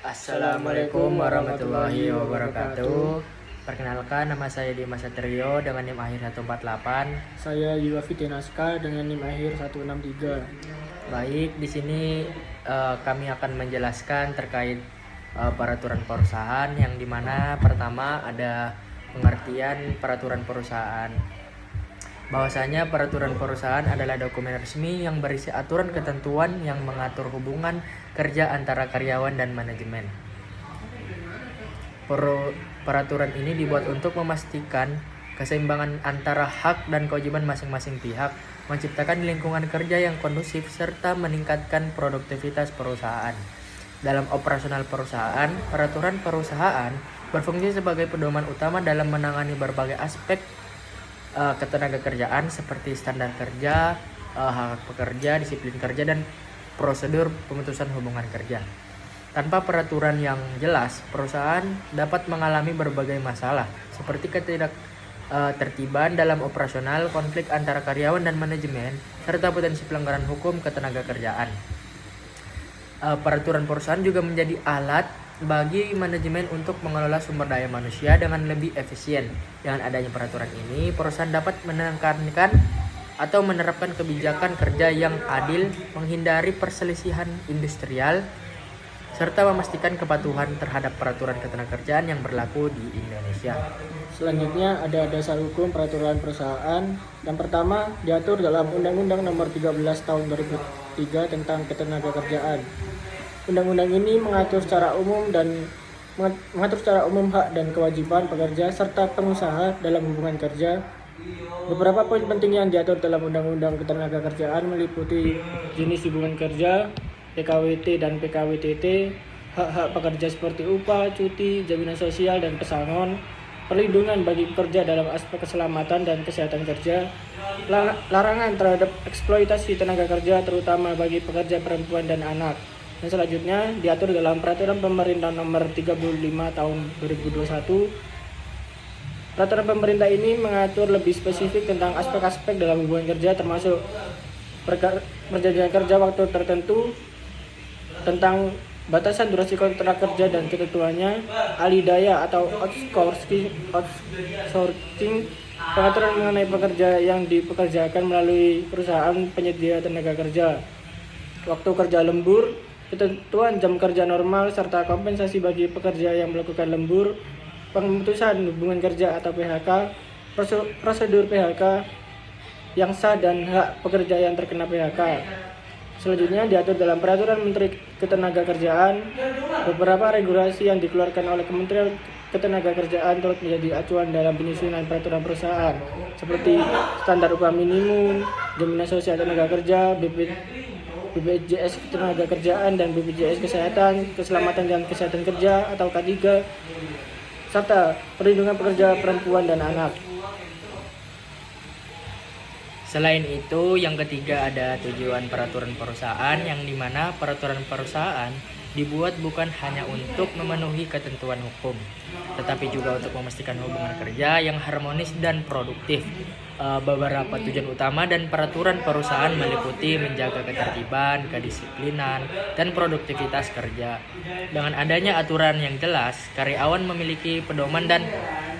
Assalamualaikum warahmatullahi wabarakatuh. Perkenalkan, nama saya Dimas Satrio dengan NIM akhir 148. Saya Yuwa Fitinaska dengan NIM akhir 163. Baik, di sini kami akan menjelaskan terkait peraturan perusahaan, yang dimana pertama ada pengertian peraturan perusahaan. Bahwasanya peraturan perusahaan adalah dokumen resmi yang berisi aturan ketentuan yang mengatur hubungan kerja antara karyawan dan manajemen. Peraturan ini dibuat untuk memastikan keseimbangan antara hak dan kewajiban masing-masing pihak, menciptakan lingkungan kerja yang kondusif, serta meningkatkan produktivitas perusahaan. Dalam operasional perusahaan, peraturan perusahaan berfungsi sebagai pedoman utama dalam menangani berbagai aspek ketenaga kerjaan seperti standar kerja, hak pekerja, disiplin kerja, dan prosedur pemutusan hubungan kerja. Tanpa peraturan yang jelas, perusahaan dapat mengalami berbagai masalah seperti ketidaktertiban dalam operasional, konflik antara karyawan dan manajemen, serta potensi pelanggaran hukum ketenaga kerjaan. Peraturan perusahaan juga menjadi alat bagi manajemen untuk mengelola sumber daya manusia dengan lebih efisien. Dengan adanya peraturan ini, perusahaan dapat menekankan atau menerapkan kebijakan kerja yang adil, menghindari perselisihan industrial, serta memastikan kepatuhan terhadap peraturan ketenagakerjaan yang berlaku di Indonesia. Selanjutnya ada dasar hukum peraturan perusahaan. Yang pertama diatur dalam Undang-Undang Nomor 13 Tahun 2003 tentang Ketenagakerjaan. Undang-undang ini mengatur secara umum hak dan kewajiban pekerja serta pengusaha dalam hubungan kerja. Beberapa poin penting yang diatur dalam Undang-Undang Ketenagakerjaan meliputi jenis hubungan kerja, PKWT dan PKWTT, hak-hak pekerja seperti upah, cuti, jaminan sosial, dan pesangon, perlindungan bagi pekerja dalam aspek keselamatan dan kesehatan kerja, larangan terhadap eksploitasi tenaga kerja terutama bagi pekerja perempuan dan anak. Dan selanjutnya diatur dalam Peraturan Pemerintah Nomor 35 Tahun 2021. Peraturan pemerintah ini mengatur lebih spesifik tentang aspek-aspek dalam hubungan kerja, termasuk perjanjian kerja waktu tertentu, tentang batasan durasi kontrak kerja dan ketentuannya, alih daya atau outsourcing, pengaturan mengenai pekerja yang dipekerjakan melalui perusahaan penyedia tenaga kerja, waktu kerja lembur, ketentuan jam kerja normal, serta kompensasi bagi pekerja yang melakukan lembur, pemutusan hubungan kerja atau PHK, prosedur PHK yang sah dan hak pekerja yang terkena PHK. Selanjutnya diatur dalam Peraturan Menteri Ketenagakerjaan. Beberapa regulasi yang dikeluarkan oleh Kementerian Ketenagakerjaan turut menjadi acuan dalam penyusunan peraturan perusahaan, seperti standar upah minimum, jaminan sosial tenaga kerja, BPJS Ketenagakerjaan dan BPJS Kesehatan, Keselamatan dan Kesehatan Kerja atau K3, serta perlindungan pekerja perempuan dan anak. Selain itu, yang ketiga ada tujuan peraturan perusahaan, yang dimana peraturan perusahaan dibuat bukan hanya untuk memenuhi ketentuan hukum, tetapi juga untuk memastikan hubungan kerja yang harmonis dan produktif. Beberapa tujuan utama dan peraturan perusahaan meliputi menjaga ketertiban, kedisiplinan, dan produktivitas kerja. Dengan adanya aturan yang jelas, karyawan memiliki pedoman dan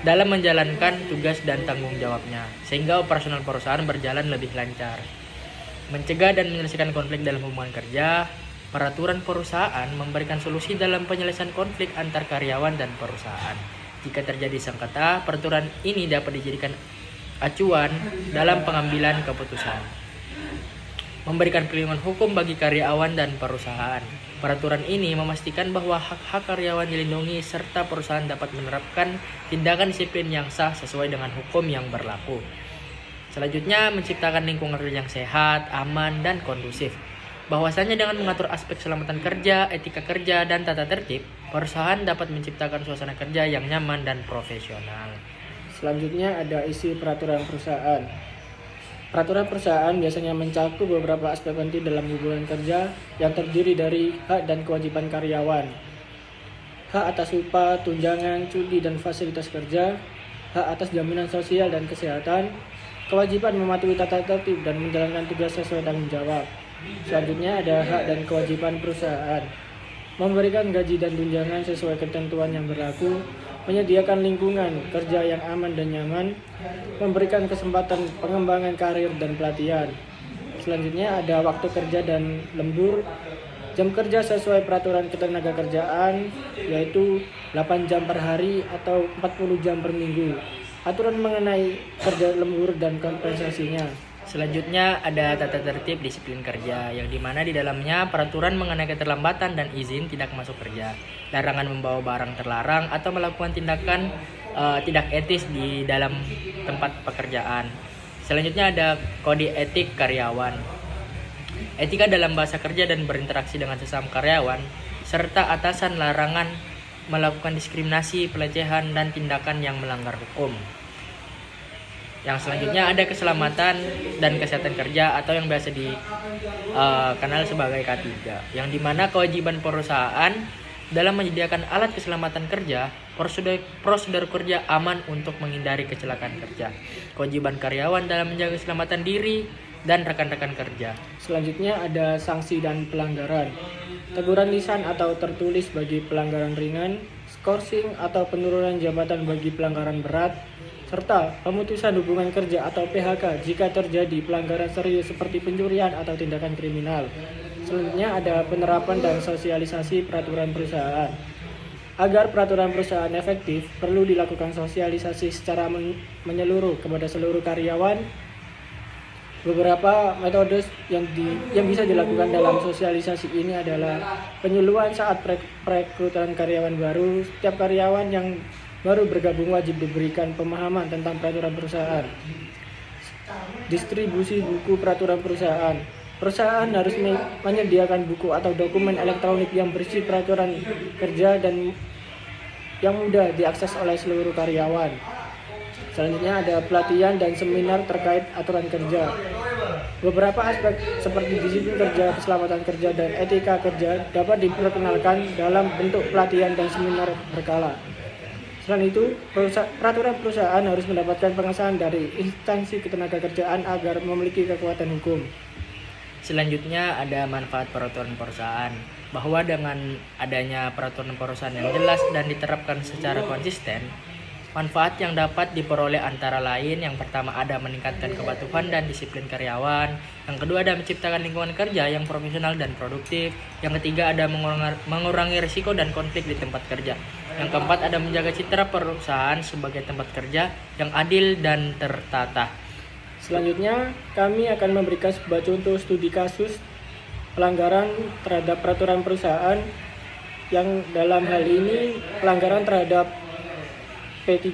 dalam menjalankan tugas dan tanggung jawabnya, sehingga operasional perusahaan berjalan lebih lancar. Mencegah dan menyelesaikan konflik dalam hubungan kerja, peraturan perusahaan memberikan solusi dalam penyelesaian konflik antar karyawan dan perusahaan. Jika terjadi sengketa, peraturan ini dapat dijadikan acuan dalam pengambilan keputusan. Memberikan perlindungan hukum bagi karyawan dan perusahaan. Peraturan ini memastikan bahwa hak-hak karyawan dilindungi serta perusahaan dapat menerapkan tindakan disiplin yang sah sesuai dengan hukum yang berlaku. Selanjutnya, menciptakan lingkungan kerja yang sehat, aman, dan kondusif. Bahwasanya dengan mengatur aspek keselamatan kerja, etika kerja, dan tata tertib, perusahaan dapat menciptakan suasana kerja yang nyaman dan profesional. Selanjutnya ada isi peraturan perusahaan. Peraturan perusahaan biasanya mencakup beberapa aspek penting dalam hubungan kerja yang terdiri dari hak dan kewajiban karyawan, hak atas upah, tunjangan, cuti, dan fasilitas kerja, hak atas jaminan sosial dan kesehatan, kewajiban mematuhi tata tertib dan menjalankan tugas sesuai tanggung jawab. Selanjutnya ada hak dan kewajiban perusahaan. memberikan gaji dan tunjangan sesuai ketentuan yang berlaku, menyediakan lingkungan kerja yang aman dan nyaman, memberikan kesempatan pengembangan karir dan pelatihan. Selanjutnya ada waktu kerja dan lembur. Jam kerja sesuai peraturan ketenagakerjaan yaitu 8 jam per hari atau 40 jam per minggu. Aturan mengenai kerja lembur dan kompensasinya. Selanjutnya ada tata tertib disiplin kerja, yang dimana di dalamnya peraturan mengenai keterlambatan dan izin tidak masuk kerja, larangan membawa barang terlarang atau melakukan tindakan tidak etis di dalam tempat pekerjaan. Selanjutnya ada kode etik karyawan, etika dalam bahasa kerja dan berinteraksi dengan sesama karyawan, serta atasan larangan melakukan diskriminasi, pelecehan, dan tindakan yang melanggar hukum. Yang selanjutnya ada keselamatan dan kesehatan kerja atau yang biasa dikenal sebagai K3, yang dimana kewajiban perusahaan dalam menyediakan alat keselamatan kerja, prosedur kerja aman untuk menghindari kecelakaan kerja, kewajiban karyawan dalam menjaga keselamatan diri dan rekan-rekan kerja. Selanjutnya ada sanksi dan pelanggaran. Teguran lisan atau tertulis bagi pelanggaran ringan, skorsing atau penurunan jabatan bagi pelanggaran berat, serta pemutusan hubungan kerja atau PHK jika terjadi pelanggaran serius seperti pencurian atau tindakan kriminal. Selanjutnya ada penerapan dan sosialisasi peraturan perusahaan. Agar peraturan perusahaan efektif, perlu dilakukan sosialisasi secara menyeluruh kepada seluruh karyawan. Beberapa metode yang bisa dilakukan dalam sosialisasi ini adalah penyuluhan saat perekrutan karyawan baru. Setiap karyawan yang baru bergabung wajib diberikan pemahaman tentang peraturan perusahaan. Distribusi buku peraturan perusahaan. Perusahaan harus menyediakan buku atau dokumen elektronik yang berisi peraturan kerja dan yang mudah diakses oleh seluruh karyawan. Selanjutnya ada pelatihan dan seminar terkait aturan kerja. Beberapa aspek seperti disiplin kerja, keselamatan kerja, dan etika kerja dapat diperkenalkan dalam bentuk pelatihan dan seminar berkala. Selain itu, peraturan perusahaan harus mendapatkan pengesahan dari instansi ketenagakerjaan agar memiliki kekuatan hukum. Selanjutnya ada manfaat peraturan perusahaan, bahwa dengan adanya peraturan perusahaan yang jelas dan diterapkan secara konsisten, manfaat yang dapat diperoleh antara lain, yang pertama ada meningkatkan kepatuhan dan disiplin karyawan, yang kedua ada menciptakan lingkungan kerja yang profesional dan produktif, yang ketiga ada mengurangi risiko dan konflik di tempat kerja, yang keempat ada menjaga citra perusahaan sebagai tempat kerja yang adil dan tertata. Selanjutnya, kami akan memberikan sebuah contoh studi kasus pelanggaran terhadap peraturan perusahaan, yang dalam hal ini pelanggaran terhadap P3.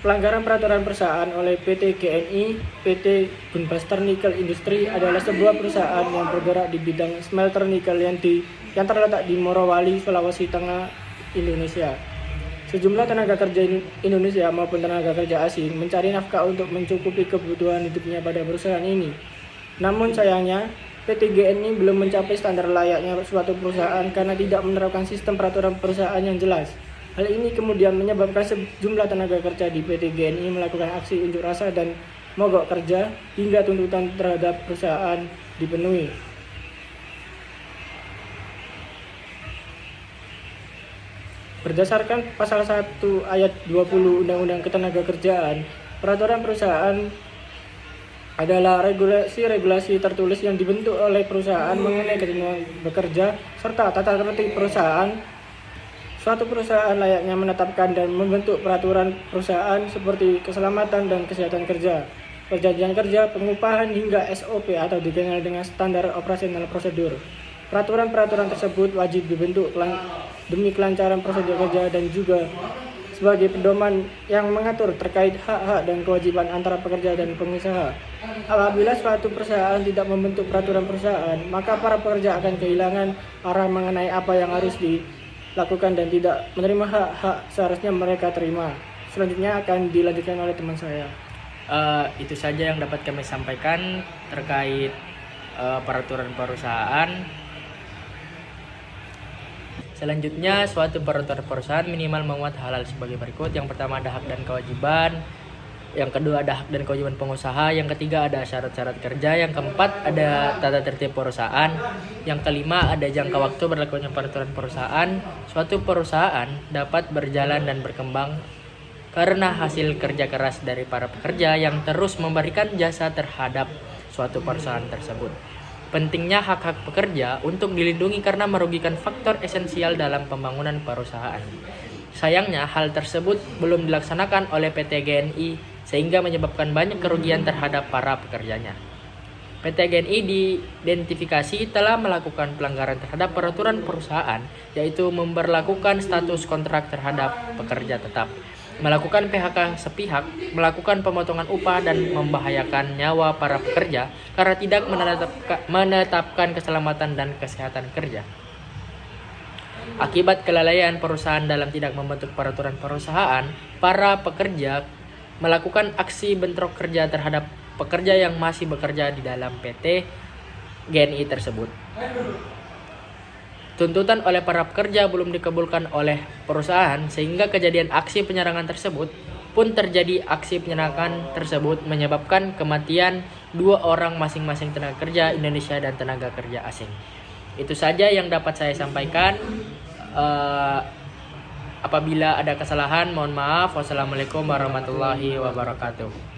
Pelanggaran peraturan perusahaan oleh PT GNI, PT Gunbuster Nickel Industri adalah sebuah perusahaan yang bergerak di bidang smelter nikel yang terletak di Morowali, Sulawesi Tengah, Indonesia. Sejumlah tenaga kerja Indonesia maupun tenaga kerja asing mencari nafkah untuk mencukupi kebutuhan hidupnya pada perusahaan ini. Namun sayangnya, PT GNI belum mencapai standar layaknya suatu perusahaan karena tidak menerapkan sistem peraturan perusahaan yang jelas. Hal ini kemudian menyebabkan sejumlah tenaga kerja di PT GNI melakukan aksi unjuk rasa dan mogok kerja hingga tuntutan terhadap perusahaan dipenuhi. Berdasarkan pasal 1 ayat 20 Undang-Undang Ketenagakerjaan, peraturan perusahaan adalah regulasi tertulis yang dibentuk oleh perusahaan mengenai ketentuan bekerja serta tata tertib perusahaan. Suatu perusahaan layaknya menetapkan dan membentuk peraturan perusahaan seperti keselamatan dan kesehatan kerja, perjanjian kerja, pengupahan hingga SOP atau dikenal dengan standar operasional prosedur. Peraturan-peraturan tersebut wajib dibentuk demi kelancaran prosedur kerja dan juga sebagai pedoman yang mengatur terkait hak-hak dan kewajiban antara pekerja dan pengusaha. Apabila suatu perusahaan tidak membentuk peraturan perusahaan, maka para pekerja akan kehilangan arah mengenai apa yang harus dilakukan dan tidak menerima hak-hak seharusnya mereka terima. Selanjutnya akan dilanjutkan oleh teman saya. Itu saja yang dapat kami sampaikan terkait peraturan perusahaan. Selanjutnya, suatu peraturan perusahaan minimal memuat hal-hal sebagai berikut. Yang pertama ada hak dan kewajiban. Yang kedua ada hak dan kewajiban pengusaha. Yang ketiga ada syarat-syarat kerja. Yang keempat ada tata tertib perusahaan. Yang kelima ada jangka waktu berlakunya peraturan perusahaan. Suatu perusahaan dapat berjalan dan berkembang karena hasil kerja keras dari para pekerja yang terus memberikan jasa terhadap suatu perusahaan tersebut. Pentingnya hak-hak pekerja untuk dilindungi karena merugikan faktor esensial dalam pembangunan perusahaan. Sayangnya hal tersebut belum dilaksanakan oleh PT GNI sehingga menyebabkan banyak kerugian terhadap para pekerjanya. PT GNI diidentifikasi telah melakukan pelanggaran terhadap peraturan perusahaan, yaitu memberlakukan status kontrak terhadap pekerja tetap, melakukan PHK sepihak, melakukan pemotongan upah, dan membahayakan nyawa para pekerja karena tidak menetapkan keselamatan dan kesehatan kerja. Akibat kelalaian perusahaan dalam tidak membentuk peraturan perusahaan, para pekerja melakukan aksi bentrok kerja terhadap pekerja yang masih bekerja di dalam PT GNI tersebut. Tuntutan oleh para pekerja belum dikabulkan oleh perusahaan sehingga kejadian aksi penyerangan tersebut pun terjadi. Aksi penyerangan tersebut menyebabkan kematian 2 orang masing-masing tenaga kerja Indonesia dan tenaga kerja asing. Itu saja yang dapat saya sampaikan. Apabila ada kesalahan, mohon maaf. Wassalamualaikum warahmatullahi wabarakatuh.